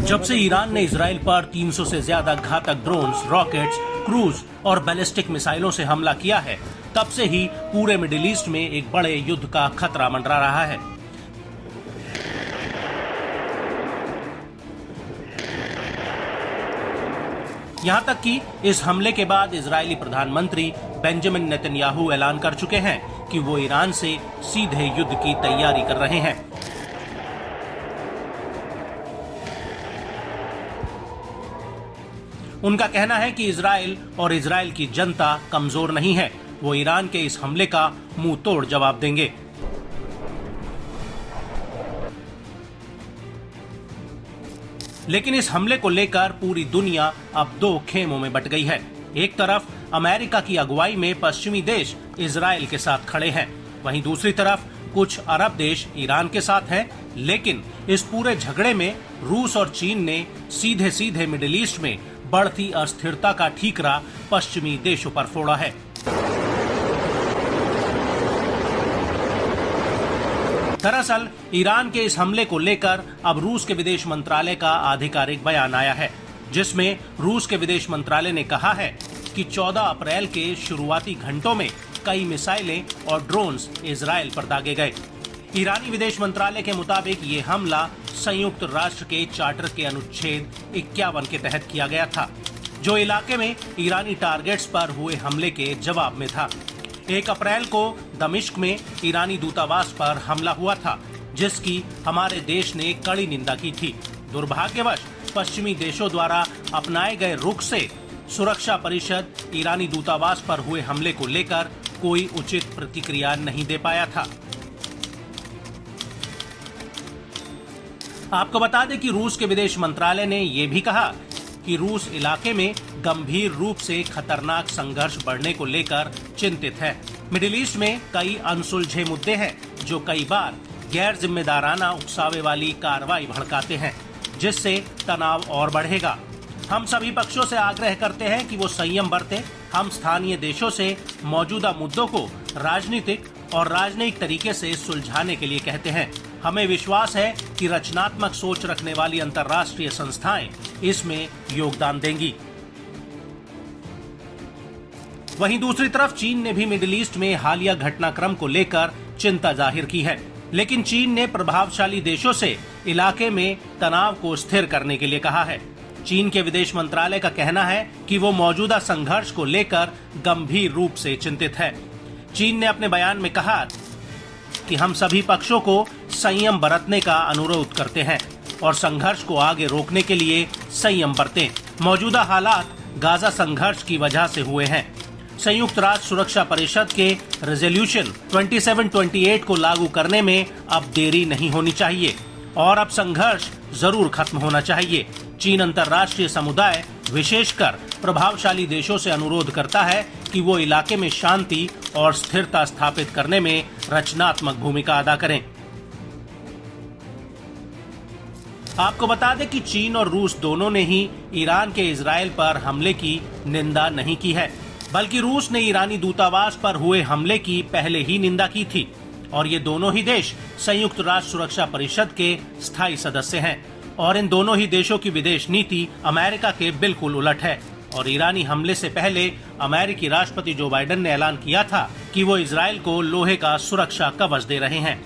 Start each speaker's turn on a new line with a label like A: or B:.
A: जब से ईरान ने इजराइल पर 300 से ज्यादा घातक ड्रोन्स, रॉकेट्स, क्रूज और बैलिस्टिक मिसाइलों से हमला किया है, तब से ही पूरे मिडिल ईस्ट में एक बड़े युद्ध का खतरा मंडरा रहा है। यहां तक कि इस हमले के बाद इजरायली प्रधानमंत्री बेंजामिन नेतन्याहू ऐलान कर चुके हैं कि वो ईरान से सीधे युद्ध की तैयारी कर रहे हैं। उनका कहना है कि इजराइल और इजराइल की जनता कमजोर नहीं है, वो ईरान के इस हमले का मुंह तोड़ जवाब देंगे। लेकिन इस हमले को लेकर पूरी दुनिया अब दो खेमों में बट गई है। एक तरफ अमेरिका की अगुवाई में पश्चिमी देश इजराइल के साथ खड़े हैं, वहीं दूसरी तरफ कुछ अरब देश ईरान के साथ हैं। लेकिन इस पूरे झगड़े में रूस और चीन ने सीधे सीधे मिडिल ईस्ट में बढ़ती अस्थिरता का ठीकरा पश्चिमी देशों पर फोड़ा है। दरअसल ईरान के इस हमले को लेकर अब रूस के विदेश मंत्रालय का आधिकारिक बयान आया है, जिसमें रूस के विदेश मंत्रालय ने कहा है कि 14 अप्रैल के शुरुआती घंटों में कई मिसाइलें और ड्रोन्स इजराइल पर दागे गए। ईरानी विदेश मंत्रालय के मुताबिक ये हमला संयुक्त राष्ट्र के चार्टर के अनुच्छेद 51 के तहत किया गया था, जो इलाके में ईरानी टारगेट्स पर हुए हमले के जवाब में था। 1 अप्रैल को दमिश्क में ईरानी दूतावास पर हमला हुआ था, जिसकी हमारे देश ने कड़ी निंदा की थी। दुर्भाग्यवश पश्चिमी देशों द्वारा अपनाए गए रुख से सुरक्षा परिषद ईरानी दूतावास पर हुए हमले को लेकर कोई उचित प्रतिक्रिया नहीं दे पाया था। आपको बता दें कि रूस के विदेश मंत्रालय ने यह भी कहा कि रूस इलाके में गंभीर रूप से खतरनाक संघर्ष बढ़ने को लेकर चिंतित है। मिडिल ईस्ट में कई अनसुलझे मुद्दे हैं जो कई बार गैर जिम्मेदाराना उकसावे वाली कार्रवाई भड़काते हैं, जिससे तनाव और बढ़ेगा। हम सभी पक्षों से आग्रह करते हैं कि वो संयम बरतें। हम स्थानीय देशों से मौजूदा मुद्दों को राजनीतिक और राजनयिक तरीके से सुलझाने के लिए कहते हैं। हमें विश्वास है कि रचनात्मक सोच रखने वाली अंतर्राष्ट्रीय संस्थाएं इसमें योगदान देंगी। वहीं दूसरी तरफ चीन ने भी मिडिल ईस्ट में हालिया घटनाक्रम को लेकर चिंता जाहिर की है, लेकिन चीन ने प्रभावशाली देशों से इलाके में तनाव को स्थिर करने के लिए कहा है। चीन के विदेश मंत्रालय का कहना है कि वो मौजूदा संघर्ष को लेकर गंभीर रूप से चिंतित है। चीन ने अपने बयान में कहा कि हम सभी पक्षों को संयम बरतने का अनुरोध करते हैं और संघर्ष को आगे रोकने के लिए संयम बरतें। मौजूदा हालात गाजा संघर्ष की वजह से हुए हैं। संयुक्त राष्ट्र सुरक्षा परिषद के रेजोल्यूशन 2728 को लागू करने में अब देरी नहीं होनी चाहिए और अब संघर्ष जरूर खत्म होना चाहिए। चीन अंतर्राष्ट्रीय समुदाय विशेषकर प्रभावशाली देशों से अनुरोध करता है कि वो इलाके में शांति और स्थिरता स्थापित करने में रचनात्मक भूमिका अदा करें। आपको बता दें कि चीन और रूस दोनों ने ही ईरान के इजराइल पर हमले की निंदा नहीं की है, बल्कि रूस ने ईरानी दूतावास पर हुए हमले की पहले ही निंदा की थी और ये दोनों ही देश संयुक्त राष्ट्र सुरक्षा परिषद के स्थायी सदस्य हैं और इन दोनों ही देशों की विदेश नीति अमेरिका के बिल्कुल उलट है। और ईरानी हमले से पहले अमेरिकी राष्ट्रपति जो बाइडेन ने ऐलान किया था कि वो इजराइल को लोहे का सुरक्षा कवच दे रहे हैं।